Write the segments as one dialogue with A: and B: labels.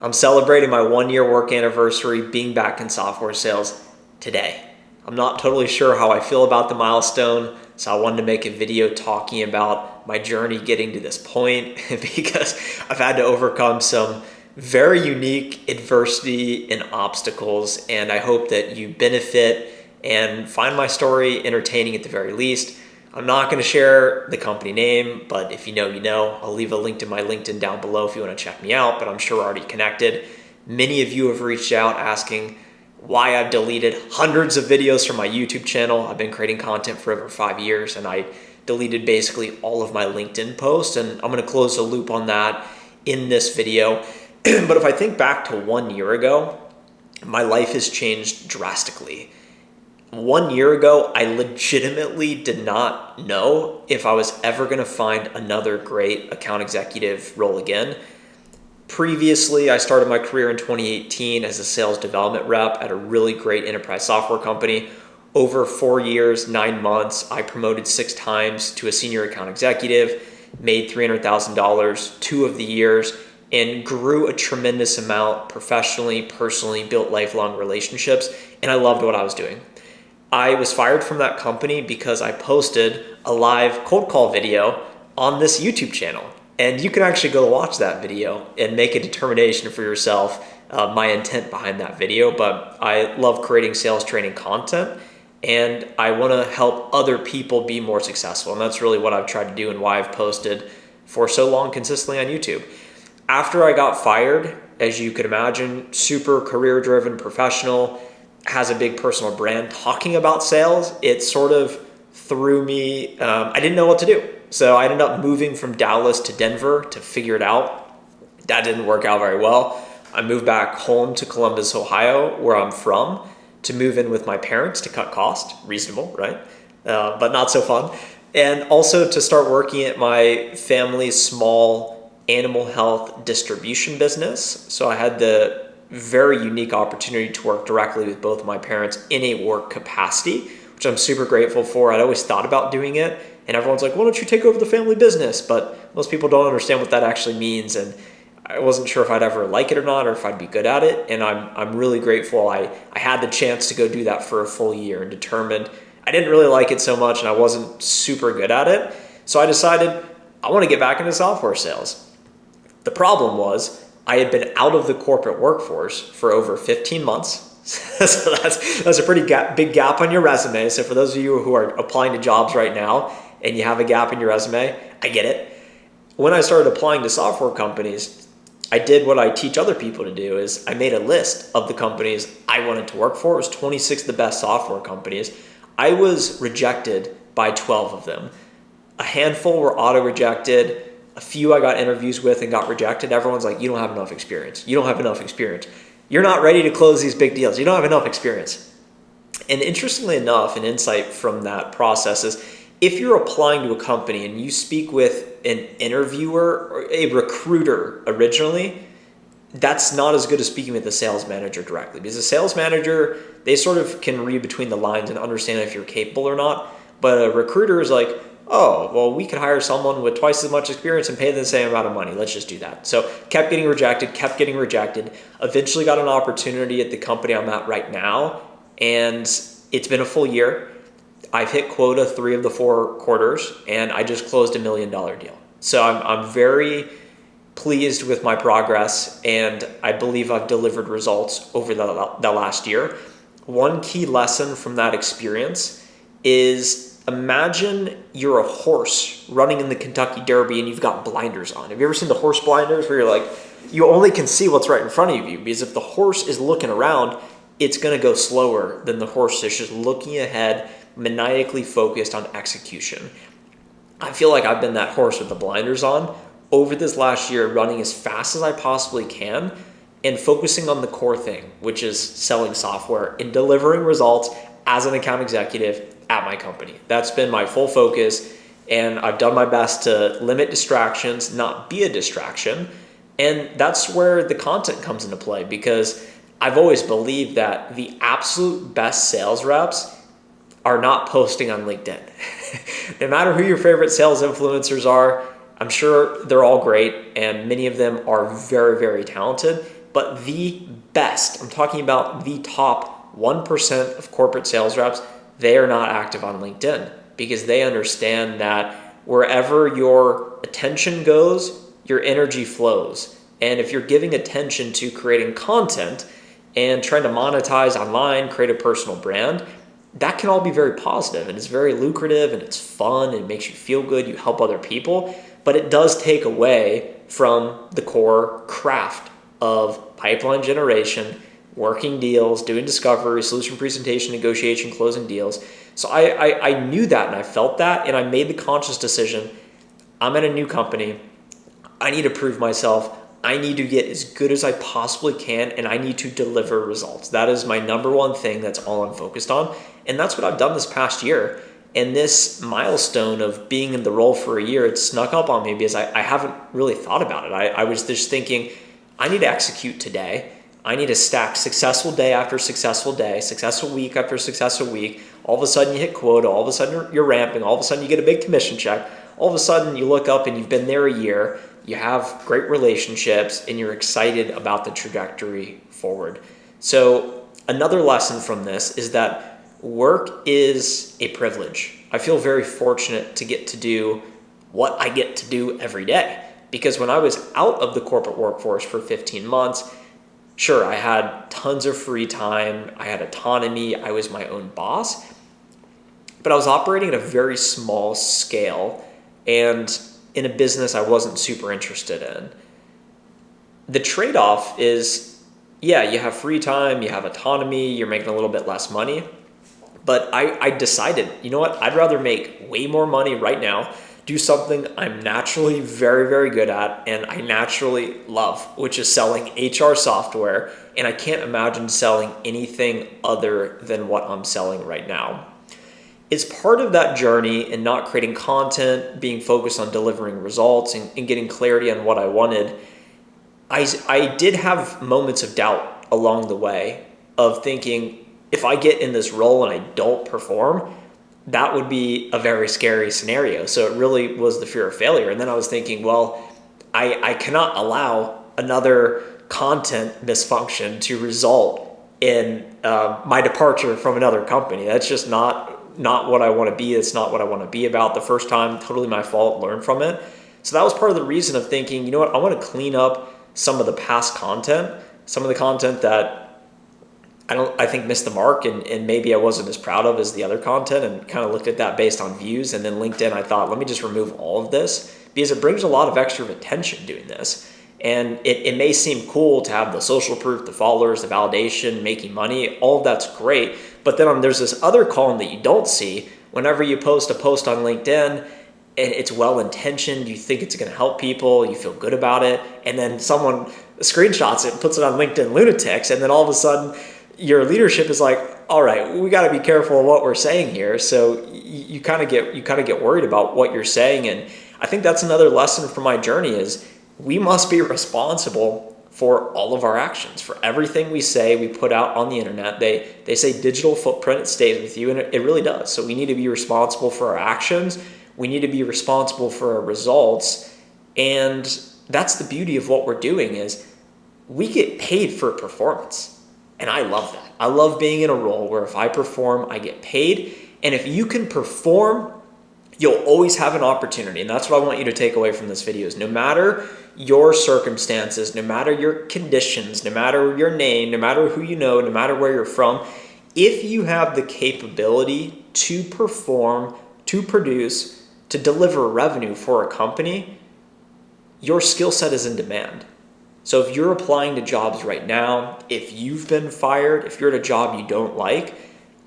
A: I'm celebrating my 1 year work anniversary being back in software sales today. I'm not totally sure how I feel about the milestone, so I wanted to make a video talking about my journey getting to this point because I've had to overcome some very unique adversity and obstacles, and I hope that you benefit and find my story entertaining at the very least. I'm not going to share the company name, but if you know, you know. I'll leave a link to my LinkedIn down below if you want to check me out, but I'm sure we're already connected. Many of you have reached out asking why I've deleted hundreds of videos from my YouTube channel. I've been creating content for over 5 years, and I deleted basically all of my LinkedIn posts, and I'm going to close the loop on that in this video. But if I think back to 1 year ago, my life has changed drastically. 1 year ago, I legitimately did not know if I was ever going to find another great account executive role again. Previously, I started my career in 2018 as a sales development rep at a really great enterprise software company. Over 4 years, 9 months, I promoted 6 times to a senior account executive, made $300,000 2 of the years, and grew a tremendous amount professionally, personally, built lifelong relationships, and I loved what I was doing. I was fired from that company because I posted a live cold call video on this YouTube channel. And you can actually go watch that video and make a determination for yourself, my intent behind that video. But I love creating sales training content, and I want to help other people be more successful. And that's really what I've tried to do and why I've posted for so long consistently on YouTube. After I got fired, as you could imagine, super career-driven professional, has a big personal brand, talking about sales, it sort of threw me, I didn't know what to do. So I ended up moving from Dallas to Denver to figure it out. That didn't work out very well. I moved back home to Columbus, Ohio, where I'm from, to move in with my parents to cut cost. Reasonable, right? But not so fun. And also to start working at my family's small animal health distribution business. So I had the very unique opportunity to work directly with both my parents in a work capacity, which I'm super grateful for. I'd always thought about doing it, and everyone's like, why don't you take over the family business? But most people don't understand what that actually means, and I wasn't sure if I'd ever like it or not, or if I'd be good at it, and I'm really grateful I had the chance to go do that for a full year, and determined I didn't really like it so much, and I wasn't super good at it, so I decided I want to get back into software sales. The problem was I had been out of the corporate workforce for over 15 months. So that's a pretty big gap on your resume. So for those of you who are applying to jobs right now and you have a gap in your resume, I get it. When I started applying to software companies, I did what I teach other people to do, is I made a list of the companies I wanted to work for. It was 26 of the best software companies. I was rejected by 12 of them. A handful were auto-rejected. A few I got interviews with and got rejected. Everyone's like, you don't have enough experience. You don't have enough experience. You're not ready to close these big deals. You don't have enough experience. And interestingly enough, an insight from that process is if you're applying to a company and you speak with an interviewer or a recruiter originally, that's not as good as speaking with the sales manager directly, because the sales manager, they sort of can read between the lines and understand if you're capable or not. But a recruiter is like, oh, well, we could hire someone with twice as much experience and pay them the same amount of money. Let's just do that. So kept getting rejected, eventually got an opportunity at the company I'm at right now. And it's been a full year. I've hit quota 3 of the 4 quarters, and I just closed $1 million deal. So I'm very pleased with my progress, and I believe I've delivered results over the last year. One key lesson from that experience is, imagine you're a horse running in the Kentucky Derby and you've got blinders on. Have you ever seen the horse blinders where you're like, you only can see what's right in front of you? Because if the horse is looking around, it's going to go slower than the horse that's just looking ahead, maniacally focused on execution. I feel like I've been that horse with the blinders on over this last year, running as fast as I possibly can and focusing on the core thing, which is selling software and delivering results as an account executive at my company. That's been my full focus, and I've done my best to limit distractions, not be a distraction. And that's where the content comes into play, because I've always believed that the absolute best sales reps are not posting on LinkedIn. No matter who your favorite sales influencers are, I'm sure they're all great, and many of them are very, very talented. but the best. I'm talking about the top 1% of corporate sales reps. They are not active on LinkedIn because they understand that wherever your attention goes, your energy flows. And if you're giving attention to creating content and trying to monetize online, create a personal brand, that can all be very positive and it's very lucrative and it's fun and it makes you feel good. You help other people, but it does take away from the core craft of pipeline generation, working deals, doing discovery, solution presentation, negotiation, closing deals. So I knew that and I felt that, and I made the conscious decision. I'm at a new company. I need to prove myself. I need to get as good as I possibly can, and I need to deliver results. That is my number one thing. That's all I'm focused on. And that's what I've done this past year. And this milestone of being in the role for a year, it snuck up on me because I haven't really thought about it. I was just thinking, I need to execute today. I need to stack successful day after successful day, successful week after successful week. All of a sudden you hit quota, all of a sudden you're ramping, all of a sudden you get a big commission check. All of a sudden you look up and you've been there a year, you have great relationships, and you're excited about the trajectory forward. So another lesson from this is that work is a privilege. I feel very fortunate to get to do what I get to do every day. Because when I was out of the corporate workforce for 15 months, sure, I had tons of free time, I had autonomy, I was my own boss, but I was operating at a very small scale and in a business I wasn't super interested in. The trade-off is, yeah, you have free time, you have autonomy, you're making a little bit less money, but I decided, you know what, I'd rather make way more money right now, do something I'm naturally very, very good at and I naturally love, which is selling HR software. And I can't imagine selling anything other than what I'm selling right now. It's part of that journey and not creating content, being focused on delivering results and getting clarity on what I wanted. I did have moments of doubt along the way of thinking, if I get in this role and I don't perform, that would be a very scary scenario. So it really was the fear of failure. And then I was thinking, well, I cannot allow another content misfunction to result in my departure from another company. That's just not what I want to be. It's not what I want to be about. The first time, totally my fault, learn from it. So that was part of the reason of thinking, you know what, I want to clean up some of the past content, some of the content that I think missed the mark and maybe I wasn't as proud of as the other content, and kind of looked at that based on views. And then LinkedIn, I thought, let me just remove all of this because it brings a lot of extra attention doing this. And it may seem cool to have the social proof, the followers, the validation, making money, all of that's great. But then there's this other column that you don't see. Whenever you post a post on LinkedIn, it's well-intentioned, you think it's going to help people, you feel good about it, and then someone screenshots it and puts it on LinkedIn Lunatics, and then all of a sudden your leadership is like, all right, we got to be careful of what we're saying here. So you kind of get worried about what you're saying. And I think that's another lesson from my journey is we must be responsible for all of our actions, for everything we say, we put out on the internet. They say digital footprint, it stays with you, and it really does. So we need to be responsible for our actions. We need to be responsible for our results. And that's the beauty of what we're doing is we get paid for performance. And I love that. I love being in a role where if I perform, I get paid. And if you can perform, you'll always have an opportunity. And that's what I want you to take away from this video is no matter your circumstances, no matter your conditions, no matter your name, no matter who you know, no matter where you're from, if you have the capability to perform, to produce, to deliver revenue for a company, your skill set is in demand. So if you're applying to jobs right now, if you've been fired, if you're at a job you don't like,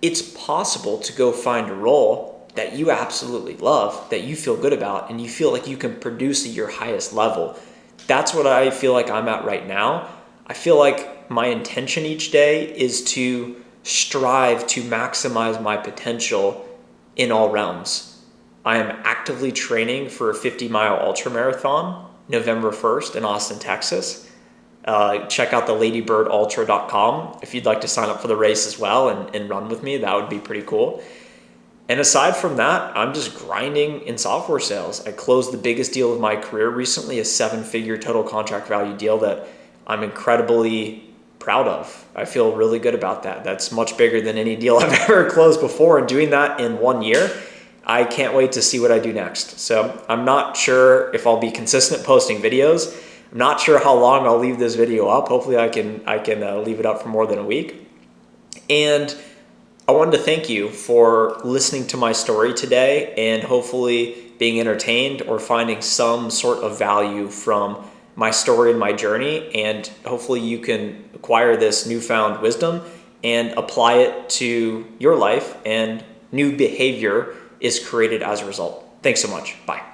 A: it's possible to go find a role that you absolutely love, that you feel good about, and you feel like you can produce at your highest level. That's what I feel like I'm at right now. I feel like my intention each day is to strive to maximize my potential in all realms. I am actively training for a 50-mile ultramarathon November 1st in Austin, Texas. Check out the ladybirdultra.com if you'd like to sign up for the race as well and run with me. That would be pretty cool. And aside from that, I'm just grinding in software sales. I closed the biggest deal of my career recently, a 7-figure total contract value deal that I'm incredibly proud of. I feel really good about that. That's much bigger than any deal I've ever closed before, and doing that in 1 year, I can't wait to see what I do next. So I'm not sure if I'll be consistent posting videos. I'm not sure how long I'll leave this video up. Hopefully I can leave it up for more than a week. And I wanted to thank you for listening to my story today and hopefully being entertained or finding some sort of value from my story and my journey. And hopefully you can acquire this newfound wisdom and apply it to your life, and new behavior is created as a result. Thanks so much. Bye.